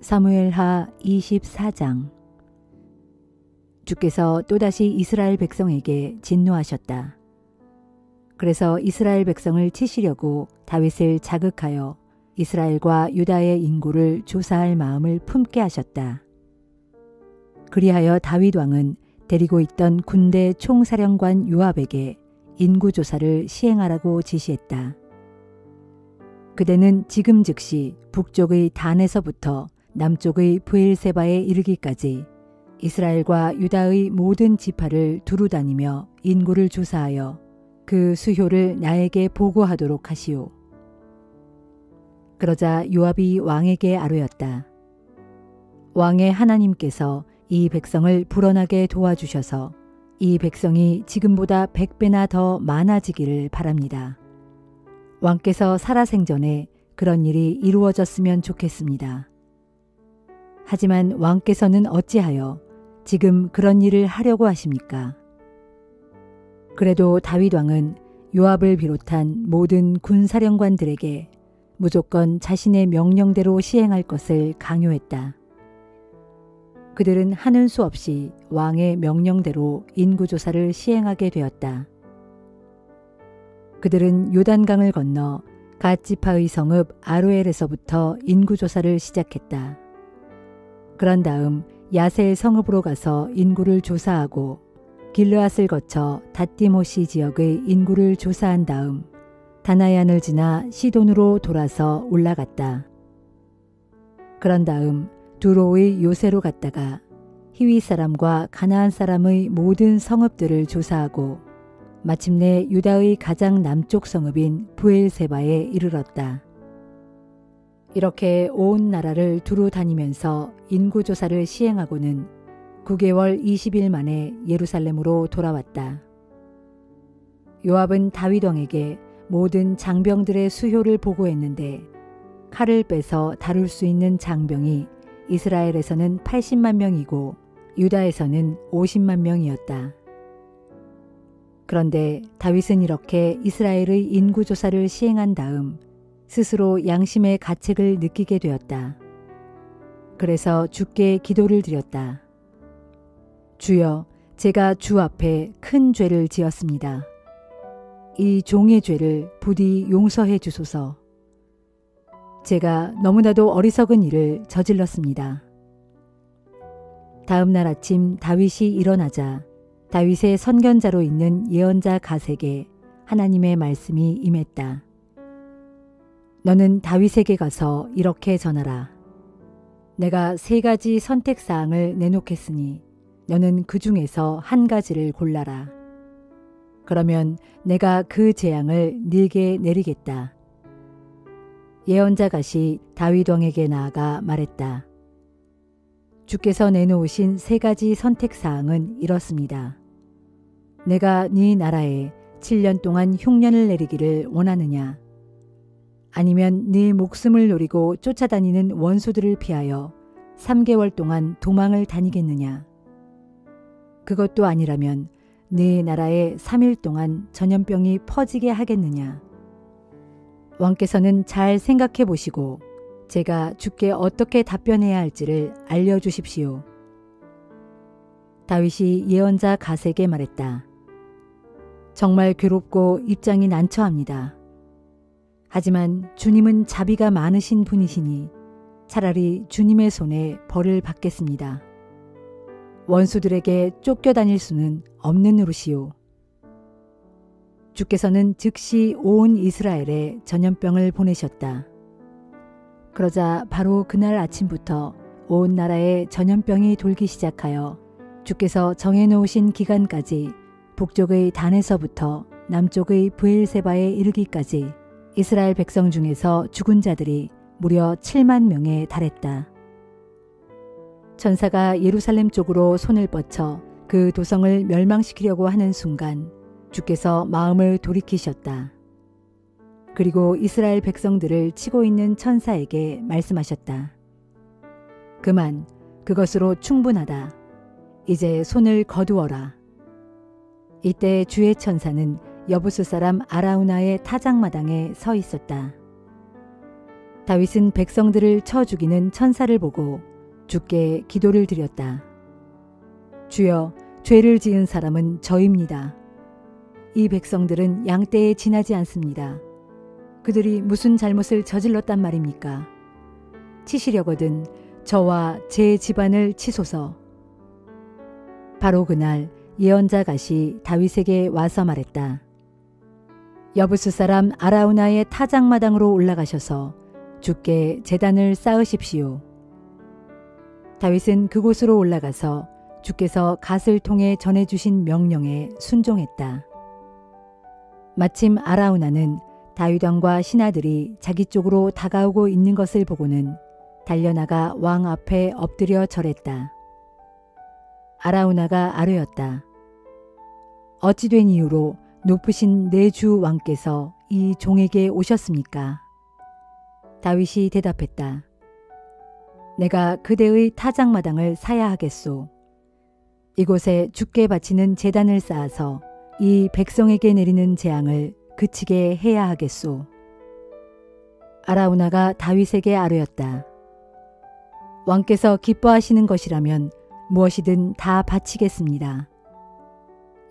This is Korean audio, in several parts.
사무엘하 24장. 주께서 또다시 이스라엘 백성에게 진노하셨다. 그래서 이스라엘 백성을 치시려고 다윗을 자극하여 이스라엘과 유다의 인구를 조사할 마음을 품게 하셨다. 그리하여 다윗 왕은 데리고 있던 군대 총사령관 요압에게 인구조사를 시행하라고 지시했다. 그대는 지금 즉시 북쪽의 단에서부터 남쪽의 브엘세바에 이르기까지 이스라엘과 유다의 모든 지파를 두루 다니며 인구를 조사하여 그 수효를 나에게 보고하도록 하시오. 그러자 요압이 왕에게 아뢰었다. 왕의 하나님께서 이 백성을 불어나게 도와주셔서 이 백성이 지금보다 100배나 더 많아지기를 바랍니다. 왕께서 살아생전에 그런 일이 이루어졌으면 좋겠습니다. 하지만 왕께서는 어찌하여 지금 그런 일을 하려고 하십니까? 그래도 다윗 왕은 요압을 비롯한 모든 군사령관들에게 무조건 자신의 명령대로 시행할 것을 강요했다. 그들은 하는 수 없이 왕의 명령대로 인구조사를 시행하게 되었다. 그들은 요단강을 건너 갓 지파의 성읍 아로엘에서부터 인구조사를 시작했다. 그런 다음 야셀 성읍으로 가서 인구를 조사하고 길르앗을 거쳐 닷디모시 지역의 인구를 조사한 다음 다나얀을 지나 시돈으로 돌아서 올라갔다. 그런 다음 두로의 요새로 갔다가 히위 사람과 가나안 사람의 모든 성읍들을 조사하고 마침내 유다의 가장 남쪽 성읍인 브엘세바에 이르렀다. 이렇게 온 나라를 두루 다니면서 인구조사를 시행하고는 9개월 20일 만에 예루살렘으로 돌아왔다. 요압은 다윗 왕에게 모든 장병들의 수효를 보고했는데 칼을 빼서 다룰 수 있는 장병이 이스라엘에서는 80만 명이고 유다에서는 50만 명이었다. 그런데 다윗은 이렇게 이스라엘의 인구조사를 시행한 다음 스스로 양심의 가책을 느끼게 되었다. 그래서 주께 기도를 드렸다. 주여, 제가 주 앞에 큰 죄를 지었습니다. 이 종의 죄를 부디 용서해 주소서. 제가 너무나도 어리석은 일을 저질렀습니다. 다음 날 아침 다윗이 일어나자 다윗의 선견자로 있는 예언자 갓에게 하나님의 말씀이 임했다. 너는 다윗에게 가서 이렇게 전하라. 내가 3가지 선택사항을 내놓겠으니 너는 그 중에서 한 가지를 골라라. 그러면 내가 그 재앙을 네게 내리겠다. 예언자 갓이 다윗 왕에게 나아가 말했다. 주께서 내놓으신 3가지 선택사항은 이렇습니다. 내가 네 나라에 7년 동안 흉년을 내리기를 원하느냐? 아니면 네 목숨을 노리고 쫓아다니는 원수들을 피하여 3개월 동안 도망을 다니겠느냐? 그것도 아니라면 네 나라에 3일 동안 전염병이 퍼지게 하겠느냐? 왕께서는 잘 생각해 보시고 제가 주께 어떻게 답변해야 할지를 알려주십시오. 다윗이 예언자 갓에게 말했다. 정말 괴롭고 입장이 난처합니다. 하지만 주님은 자비가 많으신 분이시니 차라리 주님의 손에 벌을 받겠습니다. 원수들에게 쫓겨다닐 수는 없는 노릇이요. 주께서는 즉시 온 이스라엘에 전염병을 보내셨다. 그러자 바로 그날 아침부터 온 나라에 전염병이 돌기 시작하여 주께서 정해놓으신 기간까지 북쪽의 단에서부터 남쪽의 브엘세바에 이르기까지 이스라엘 백성 중에서 죽은 자들이 무려 7만 명에 달했다. 천사가 예루살렘 쪽으로 손을 뻗쳐 그 도성을 멸망시키려고 하는 순간 주께서 마음을 돌이키셨다. 그리고 이스라엘 백성들을 치고 있는 천사에게 말씀하셨다. 그만, 그것으로 충분하다. 이제 손을 거두어라. 이때 주의 천사는 여부수 사람 아라우나의 타작마당에 서 있었다. 다윗은 백성들을 쳐 죽이는 천사를 보고 주께 기도를 드렸다. 주여, 죄를 지은 사람은 저입니다. 이 백성들은 양떼에 지나지 않습니다. 그들이 무슨 잘못을 저질렀단 말입니까? 치시려거든 저와 제 집안을 치소서. 바로 그날 예언자 갓이 다윗에게 와서 말했다. 여부스 사람 아라우나의 타작마당으로 올라가셔서 주께 제단을 쌓으십시오. 다윗은 그곳으로 올라가서 주께서 갓을 통해 전해주신 명령에 순종했다. 마침 아라우나는 다윗 왕과 신하들이 자기 쪽으로 다가오고 있는 것을 보고는 달려나가 왕 앞에 엎드려 절했다. 아라우나가 아뢰었다. 어찌 된 이유로 높으신 내 주 왕께서 이 종에게 오셨습니까? 다윗이 대답했다. 내가 그대의 타작마당을 사야 하겠소. 이곳에 주께 바치는 제단을 쌓아서 이 백성에게 내리는 재앙을 그치게 해야 하겠소. 아라우나가 다윗에게 아뢰었다. 왕께서 기뻐하시는 것이라면 무엇이든 다 바치겠습니다.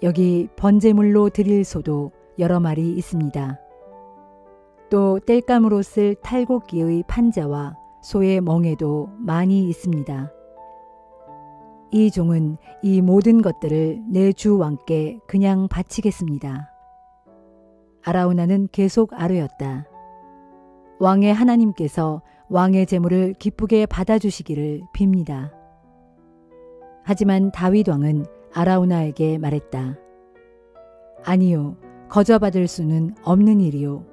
여기 번제물로 드릴 소도 여러 마리 있습니다. 또 땔감으로 쓸 탈곡기의 판자와 소의 멍에도 많이 있습니다. 이 종은 이 모든 것들을 내 주 왕께 그냥 바치겠습니다. 아라우나는 계속 아뢰었다. 왕의 하나님께서 왕의 제물을 기쁘게 받아주시기를 빕니다. 하지만 다윗 왕은 아라우나에게 말했다. 아니요, 거저 받을 수는 없는 일이요.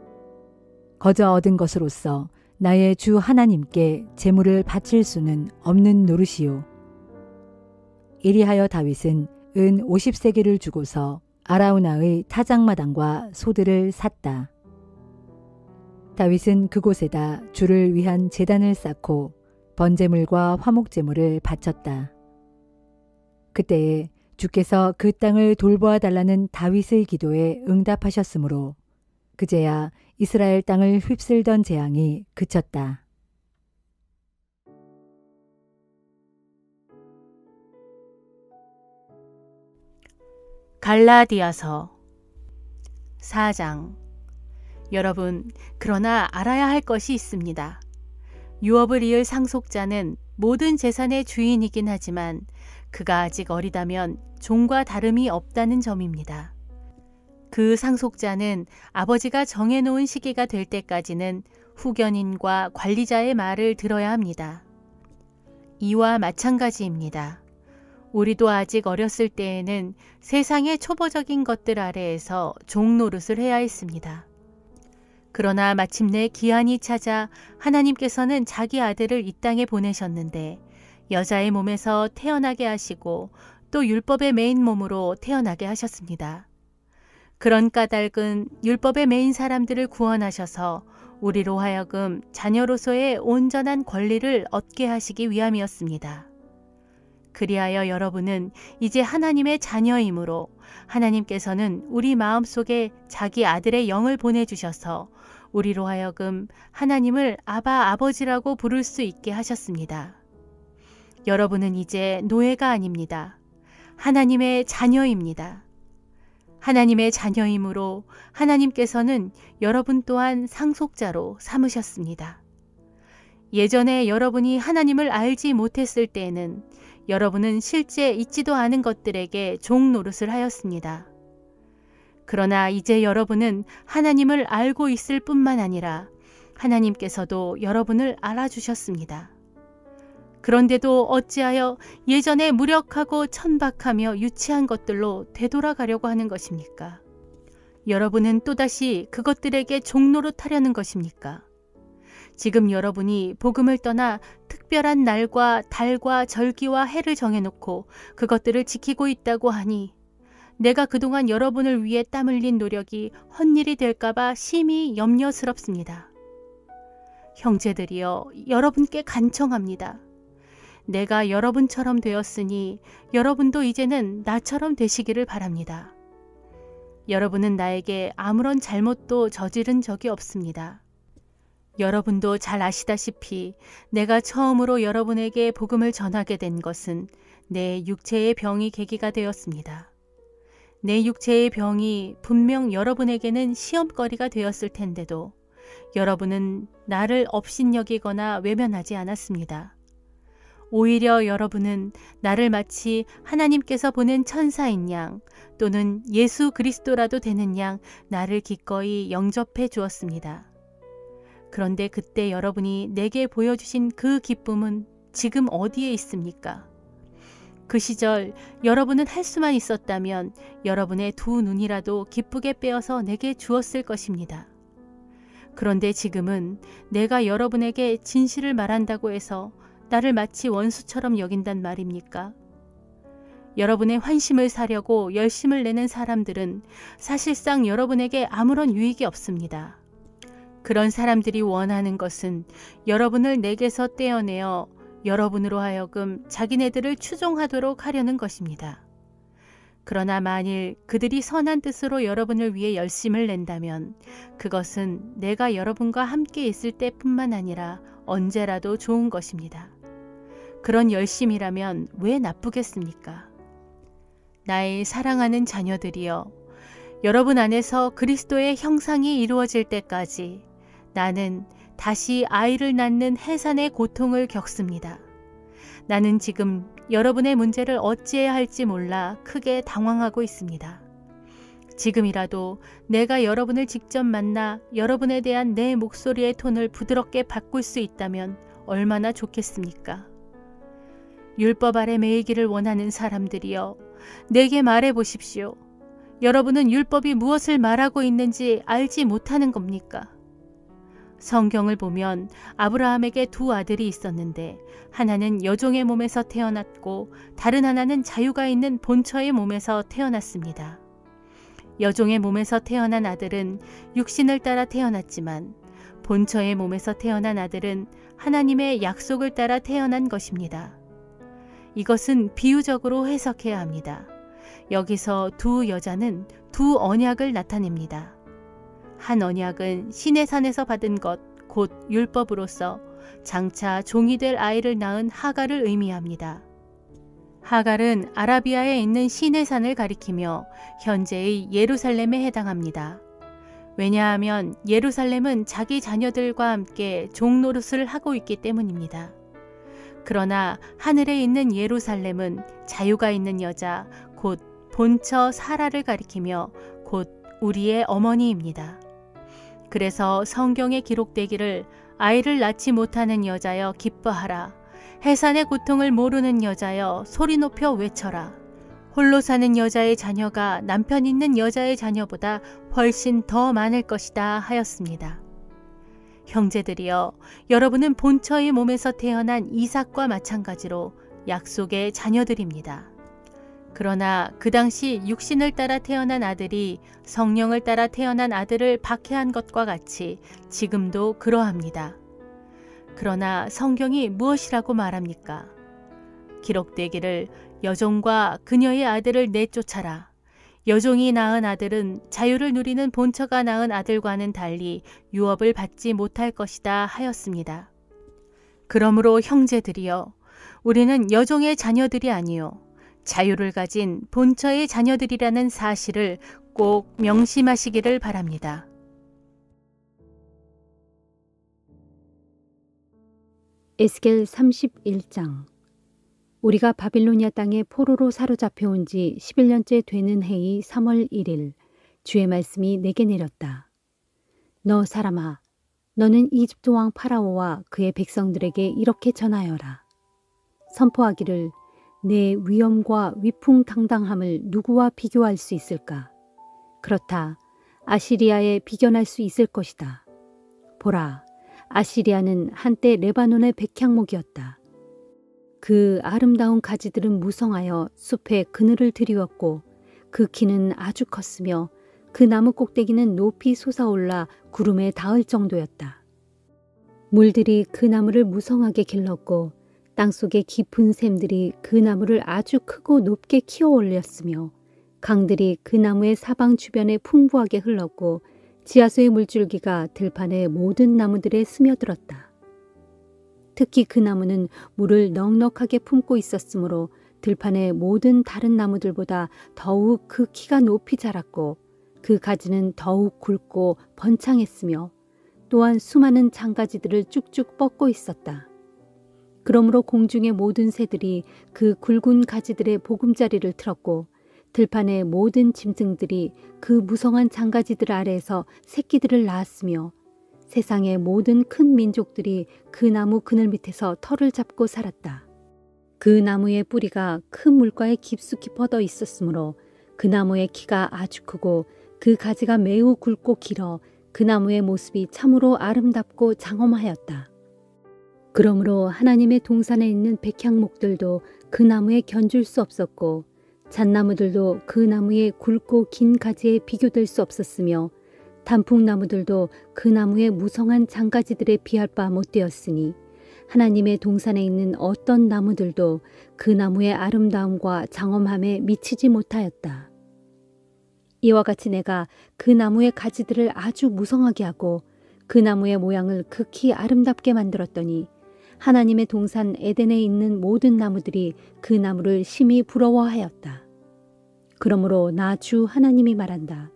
거저 얻은 것으로서 나의 주 하나님께 제물을 바칠 수는 없는 노릇이요. 이리하여 다윗은 은 50세겔을 주고서 아라우나의 타작마당과 소들을 샀다. 다윗은 그곳에다 주를 위한 제단을 쌓고 번제물과 화목제물을 바쳤다. 그때에 주께서 그 땅을 돌보아 달라는 다윗의 기도에 응답하셨으므로 그제야 이스라엘 땅을 휩쓸던 재앙이 그쳤다. 갈라디아서 4장. 여러분, 그러나 알아야 할 것이 있습니다. 유업을 이을 상속자는 모든 재산의 주인이긴 하지만 그가 아직 어리다면 종과 다름이 없다는 점입니다. 그 상속자는 아버지가 정해놓은 시기가 될 때까지는 후견인과 관리자의 말을 들어야 합니다. 이와 마찬가지입니다. 우리도 아직 어렸을 때에는 세상의 초보적인 것들 아래에서 종 노릇을 해야 했습니다. 그러나 마침내 기한이 찾아 하나님께서는 자기 아들을 이 땅에 보내셨는데 여자의 몸에서 태어나게 하시고 또 율법의 매인 몸으로 태어나게 하셨습니다. 그런 까닭은 율법의 매인 사람들을 구원하셔서 우리로 하여금 자녀로서의 온전한 권리를 얻게 하시기 위함이었습니다. 그리하여 여러분은 이제 하나님의 자녀이므로 하나님께서는 우리 마음속에 자기 아들의 영을 보내주셔서 우리로 하여금 하나님을 아바 아버지라고 부를 수 있게 하셨습니다. 여러분은 이제 노예가 아닙니다. 하나님의 자녀입니다. 하나님의 자녀이므로 하나님께서는 여러분 또한 상속자로 삼으셨습니다. 예전에 여러분이 하나님을 알지 못했을 때에는 여러분은 실제 있지도 않은 것들에게 종 노릇을 하였습니다. 그러나 이제 여러분은 하나님을 알고 있을 뿐만 아니라 하나님께서도 여러분을 알아주셨습니다. 그런데도 어찌하여 예전에 무력하고 천박하며 유치한 것들로 되돌아가려고 하는 것입니까? 여러분은 또다시 그것들에게 종노릇하려는 것입니까? 지금 여러분이 복음을 떠나 특별한 날과 달과 절기와 해를 정해놓고 그것들을 지키고 있다고 하니 내가 그동안 여러분을 위해 땀 흘린 노력이 헛일이 될까봐 심히 염려스럽습니다. 형제들이여, 여러분께 간청합니다. 내가 여러분처럼 되었으니 여러분도 이제는 나처럼 되시기를 바랍니다. 여러분은 나에게 아무런 잘못도 저지른 적이 없습니다. 여러분도 잘 아시다시피 내가 처음으로 여러분에게 복음을 전하게 된 것은 내 육체의 병이 계기가 되었습니다. 내 육체의 병이 분명 여러분에게는 시험거리가 되었을 텐데도 여러분은 나를 업신여기거나 외면하지 않았습니다. 오히려 여러분은 나를 마치 하나님께서 보낸 천사인 양 또는 예수 그리스도라도 되는 양 나를 기꺼이 영접해 주었습니다. 그런데 그때 여러분이 내게 보여주신 그 기쁨은 지금 어디에 있습니까? 그 시절 여러분은 할 수만 있었다면 여러분의 두 눈이라도 기쁘게 빼어서 내게 주었을 것입니다. 그런데 지금은 내가 여러분에게 진실을 말한다고 해서 나를 마치 원수처럼 여긴단 말입니까? 여러분의 환심을 사려고 열심을 내는 사람들은 사실상 여러분에게 아무런 유익이 없습니다. 그런 사람들이 원하는 것은 여러분을 내게서 떼어내어 여러분으로 하여금 자기네들을 추종하도록 하려는 것입니다. 그러나 만일 그들이 선한 뜻으로 여러분을 위해 열심을 낸다면 그것은 내가 여러분과 함께 있을 때뿐만 아니라 언제라도 좋은 것입니다. 그런 열심이라면 왜 나쁘겠습니까? 나의 사랑하는 자녀들이여, 여러분 안에서 그리스도의 형상이 이루어질 때까지 나는 다시 아이를 낳는 해산의 고통을 겪습니다. 나는 지금 여러분의 문제를 어찌해야 할지 몰라 크게 당황하고 있습니다. 지금이라도 내가 여러분을 직접 만나 여러분에 대한 내 목소리의 톤을 부드럽게 바꿀 수 있다면 얼마나 좋겠습니까? 율법 아래 매이기를 원하는 사람들이여, 내게 말해 보십시오. 여러분은 율법이 무엇을 말하고 있는지 알지 못하는 겁니까? 성경을 보면 아브라함에게 두 아들이 있었는데 하나는 여종의 몸에서 태어났고 다른 하나는 자유가 있는 본처의 몸에서 태어났습니다. 여종의 몸에서 태어난 아들은 육신을 따라 태어났지만 본처의 몸에서 태어난 아들은 하나님의 약속을 따라 태어난 것입니다. 이것은 비유적으로 해석해야 합니다. 여기서 두 여자는 두 언약을 나타냅니다. 한 언약은 시내산에서 받은 것, 곧 율법으로서 장차 종이 될 아이를 낳은 하갈을 의미합니다. 하갈은 아라비아에 있는 시내산을 가리키며 현재의 예루살렘에 해당합니다. 왜냐하면 예루살렘은 자기 자녀들과 함께 종노릇을 하고 있기 때문입니다. 그러나 하늘에 있는 예루살렘은 자유가 있는 여자, 곧 본처 사라를 가리키며 곧 우리의 어머니입니다. 그래서 성경에 기록되기를 아이를 낳지 못하는 여자여 기뻐하라. 해산의 고통을 모르는 여자여 소리 높여 외쳐라. 홀로 사는 여자의 자녀가 남편 있는 여자의 자녀보다 훨씬 더 많을 것이다 하였습니다. 형제들이여, 여러분은 본처의 몸에서 태어난 이삭과 마찬가지로 약속의 자녀들입니다. 그러나 그 당시 육신을 따라 태어난 아들이 성령을 따라 태어난 아들을 박해한 것과 같이 지금도 그러합니다. 그러나 성경이 무엇이라고 말합니까? 기록되기를 여종과 그녀의 아들을 내쫓아라. 여종이 낳은 아들은 자유를 누리는 본처가 낳은 아들과는 달리 유업을 받지 못할 것이다 하였습니다. 그러므로 형제들이여, 우리는 여종의 자녀들이 아니요 자유를 가진 본처의 자녀들이라는 사실을 꼭 명심하시기를 바랍니다. 에스겔 31장. 우리가 바빌로니아 땅에 포로로 사로잡혀온 지 11년째 되는 해의 3월 1일 주의 말씀이 내게 내렸다. 너 사람아, 너는 이집트 왕 파라오와 그의 백성들에게 이렇게 전하여라. 선포하기를 내 위엄과 위풍당당함을 누구와 비교할 수 있을까? 그렇다. 아시리아에 비견할 수 있을 것이다. 보라, 아시리아는 한때 레바논의 백향목이었다. 그 아름다운 가지들은 무성하여 숲에 그늘을 드리웠고 그 키는 아주 컸으며 그 나무 꼭대기는 높이 솟아올라 구름에 닿을 정도였다. 물들이 그 나무를 무성하게 길렀고 땅속의 깊은 샘들이 그 나무를 아주 크고 높게 키워 올렸으며 강들이 그 나무의 사방 주변에 풍부하게 흘렀고 지하수의 물줄기가 들판의 모든 나무들에 스며들었다. 특히 그 나무는 물을 넉넉하게 품고 있었으므로 들판의 모든 다른 나무들보다 더욱 그 키가 높이 자랐고 그 가지는 더욱 굵고 번창했으며 또한 수많은 장가지들을 쭉쭉 뻗고 있었다. 그러므로 공중의 모든 새들이 그 굵은 가지들의 보금자리를 틀었고 들판의 모든 짐승들이 그 무성한 장가지들 아래에서 새끼들을 낳았으며 세상의 모든 큰 민족들이 그 나무 그늘 밑에서 털을 잡고 살았다. 그 나무의 뿌리가 큰 물가에 깊숙이 뻗어 있었으므로 그 나무의 키가 아주 크고 그 가지가 매우 굵고 길어 그 나무의 모습이 참으로 아름답고 장엄하였다. 그러므로 하나님의 동산에 있는 백향목들도 그 나무에 견줄 수 없었고 잣나무들도 그 나무의 굵고 긴 가지에 비교될 수 없었으며 단풍나무들도 그 나무의 무성한 장가지들에 비할 바 못되었으니 하나님의 동산에 있는 어떤 나무들도 그 나무의 아름다움과 장엄함에 미치지 못하였다. 이와 같이 내가 그 나무의 가지들을 아주 무성하게 하고 그 나무의 모양을 극히 아름답게 만들었더니 하나님의 동산 에덴에 있는 모든 나무들이 그 나무를 심히 부러워하였다. 그러므로 나 주 하나님이 말한다.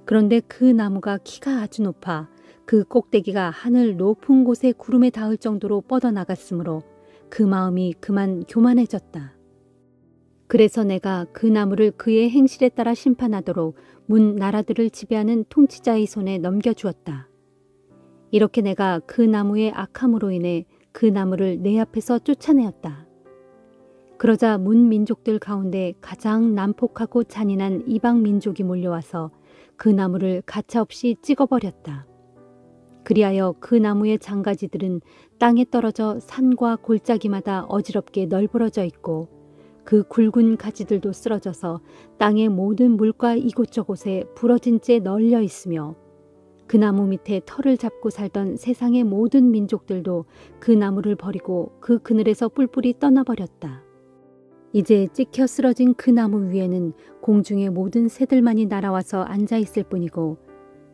그런데 그 나무가 키가 아주 높아 그 꼭대기가 하늘 높은 곳에 구름에 닿을 정도로 뻗어나갔으므로 그 마음이 그만 교만해졌다. 그래서 내가 그 나무를 그의 행실에 따라 심판하도록 문 나라들을 지배하는 통치자의 손에 넘겨주었다. 이렇게 내가 그 나무의 악함으로 인해 그 나무를 내 앞에서 쫓아내었다. 그러자 문 민족들 가운데 가장 난폭하고 잔인한 이방 민족이 몰려와서 그 나무를 가차없이 찍어버렸다. 그리하여 그 나무의 장가지들은 땅에 떨어져 산과 골짜기마다 어지럽게 널브러져 있고 그 굵은 가지들도 쓰러져서 땅의 모든 물과 이곳저곳에 부러진 채 널려 있으며 그 나무 밑에 털을 잡고 살던 세상의 모든 민족들도 그 나무를 버리고 그 그늘에서 뿔뿔이 떠나버렸다. 이제 찍혀 쓰러진 그 나무 위에는 공중의 모든 새들만이 날아와서 앉아있을 뿐이고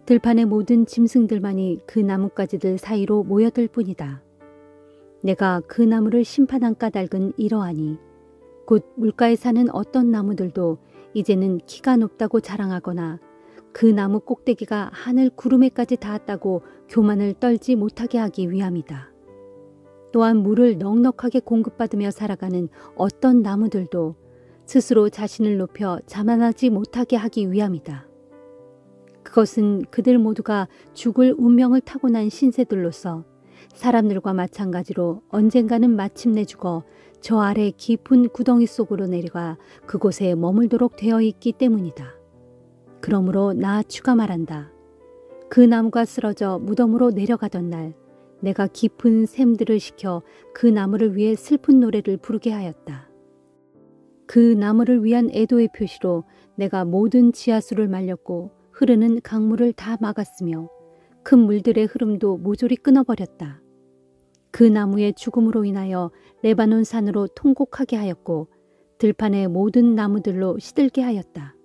들판의 모든 짐승들만이 그 나뭇가지들 사이로 모여들 뿐이다. 내가 그 나무를 심판한 까닭은 이러하니 곧 물가에 사는 어떤 나무들도 이제는 키가 높다고 자랑하거나 그 나무 꼭대기가 하늘 구름에까지 닿았다고 교만을 떨지 못하게 하기 위함이다. 또한 물을 넉넉하게 공급받으며 살아가는 어떤 나무들도 스스로 자신을 높여 자만하지 못하게 하기 위함이다. 그것은 그들 모두가 죽을 운명을 타고난 신세들로서 사람들과 마찬가지로 언젠가는 마침내 죽어 저 아래 깊은 구덩이 속으로 내려가 그곳에 머물도록 되어 있기 때문이다. 그러므로 나 주가 말한다. 그 나무가 쓰러져 무덤으로 내려가던 날 내가 깊은 샘들을 시켜 그 나무를 위해 슬픈 노래를 부르게 하였다. 그 나무를 위한 애도의 표시로 내가 모든 지하수를 말렸고 흐르는 강물을 다 막았으며 큰 물들의 흐름도 모조리 끊어버렸다. 그 나무의 죽음으로 인하여 레바논 산으로 통곡하게 하였고 들판의 모든 나무들로 시들게 하였다.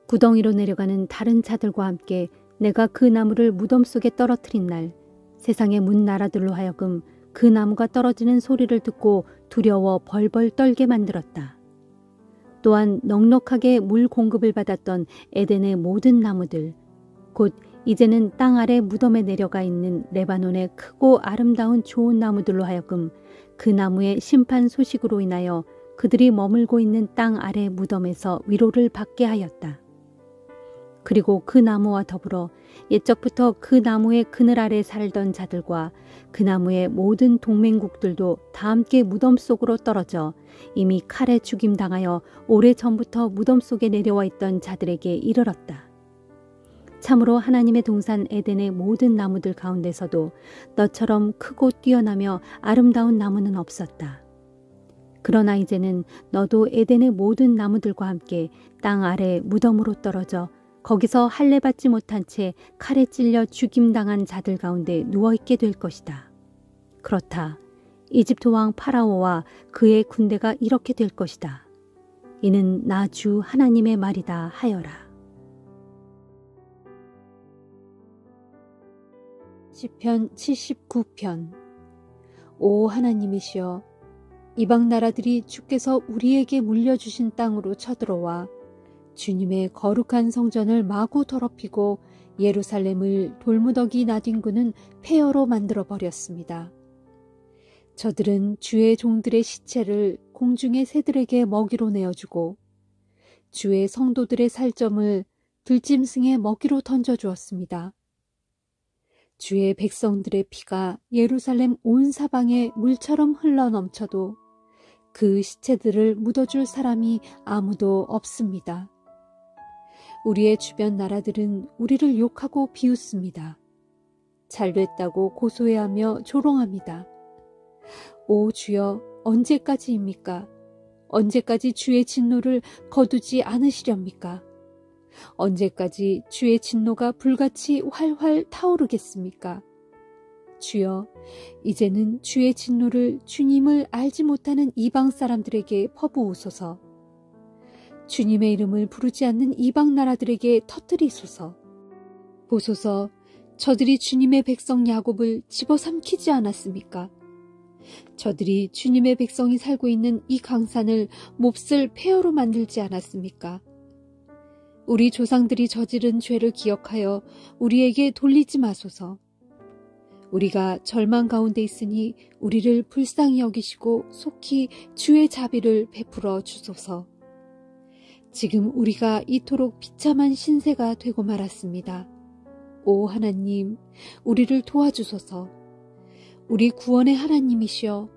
구덩이로 내려가는 다른 자들과 함께 내가 그 나무를 무덤 속에 떨어뜨린 날 세상의 문 나라들로 하여금 그 나무가 떨어지는 소리를 듣고 두려워 벌벌 떨게 만들었다. 또한 넉넉하게 물 공급을 받았던 에덴의 모든 나무들, 곧 이제는 땅 아래 무덤에 내려가 있는 레바논의 크고 아름다운 좋은 나무들로 하여금 그 나무의 심판 소식으로 인하여 그들이 머물고 있는 땅 아래 무덤에서 위로를 받게 하였다. 그리고 그 나무와 더불어 옛적부터 그 나무의 그늘 아래 살던 자들과 그 나무의 모든 동맹국들도 다 함께 무덤 속으로 떨어져 이미 칼에 죽임당하여 오래전부터 무덤 속에 내려와 있던 자들에게 이르렀다. 참으로 하나님의 동산 에덴의 모든 나무들 가운데서도 너처럼 크고 뛰어나며 아름다운 나무는 없었다. 그러나 이제는 너도 에덴의 모든 나무들과 함께 땅 아래 무덤으로 떨어져 거기서 할례받지 못한 채 칼에 찔려 죽임당한 자들 가운데 누워있게 될 것이다. 그렇다. 이집트 왕 파라오와 그의 군대가 이렇게 될 것이다. 이는 나 주 하나님의 말이다 하여라. 시편 79편. 오 하나님이시여, 이방 나라들이 주께서 우리에게 물려주신 땅으로 쳐들어와 주님의 거룩한 성전을 마구 더럽히고 예루살렘을 돌무더기 나뒹구는 폐허로 만들어 버렸습니다. 저들은 주의 종들의 시체를 공중의 새들에게 먹이로 내어주고 주의 성도들의 살점을 들짐승의 먹이로 던져주었습니다. 주의 백성들의 피가 예루살렘 온 사방에 물처럼 흘러넘쳐도 그 시체들을 묻어줄 사람이 아무도 없습니다. 우리의 주변 나라들은 우리를 욕하고 비웃습니다. 잘됐다고 고소해하며 조롱합니다. 오 주여, 언제까지입니까? 언제까지 주의 진노를 거두지 않으시렵니까? 언제까지 주의 진노가 불같이 활활 타오르겠습니까? 주여, 이제는 주의 진노를 주님을 알지 못하는 이방 사람들에게 퍼부으소서. 주님의 이름을 부르지 않는 이방 나라들에게 터뜨리소서. 보소서, 저들이 주님의 백성 야곱을 집어삼키지 않았습니까? 저들이 주님의 백성이 살고 있는 이 강산을 몹쓸 폐허로 만들지 않았습니까? 우리 조상들이 저지른 죄를 기억하여 우리에게 돌리지 마소서. 우리가 절망 가운데 있으니 우리를 불쌍히 여기시고 속히 주의 자비를 베풀어 주소서. 지금 우리가 이토록 비참한 신세가 되고 말았습니다. 오 하나님, 우리를 도와주소서. 우리 구원의 하나님이시여,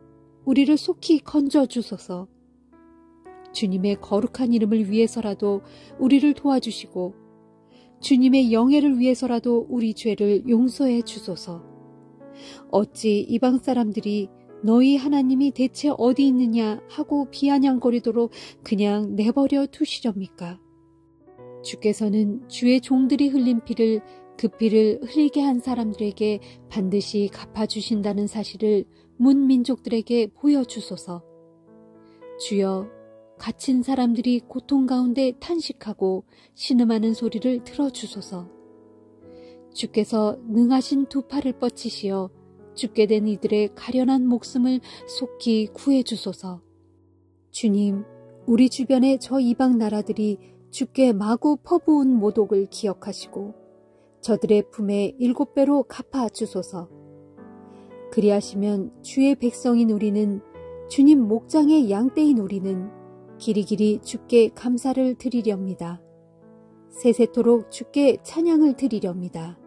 우리를 속히 건져 주소서. 주님의 거룩한 이름을 위해서라도 우리를 도와주시고 주님의 영예를 위해서라도 우리 죄를 용서해 주소서. 어찌 이방 사람들이 너희 하나님이 대체 어디 있느냐 하고 비아냥거리도록 그냥 내버려 두시렵니까? 주께서는 주의 종들이 흘린 피를, 그 피를 흘리게 한 사람들에게 반드시 갚아주신다는 사실을 문민족들에게 보여주소서. 주여, 갇힌 사람들이 고통 가운데 탄식하고 신음하는 소리를 들어주소서. 주께서 능하신 두 팔을 뻗치시어 죽게 된 이들의 가련한 목숨을 속히 구해주소서. 주님, 우리 주변의 저 이방 나라들이 주께 마구 퍼부은 모독을 기억하시고 저들의 품에 7배로 갚아주소서. 그리하시면 주의 백성인 우리는, 주님 목장의 양떼인 우리는 길이길이 주께 감사를 드리렵니다. 세세토록 주께 찬양을 드리렵니다.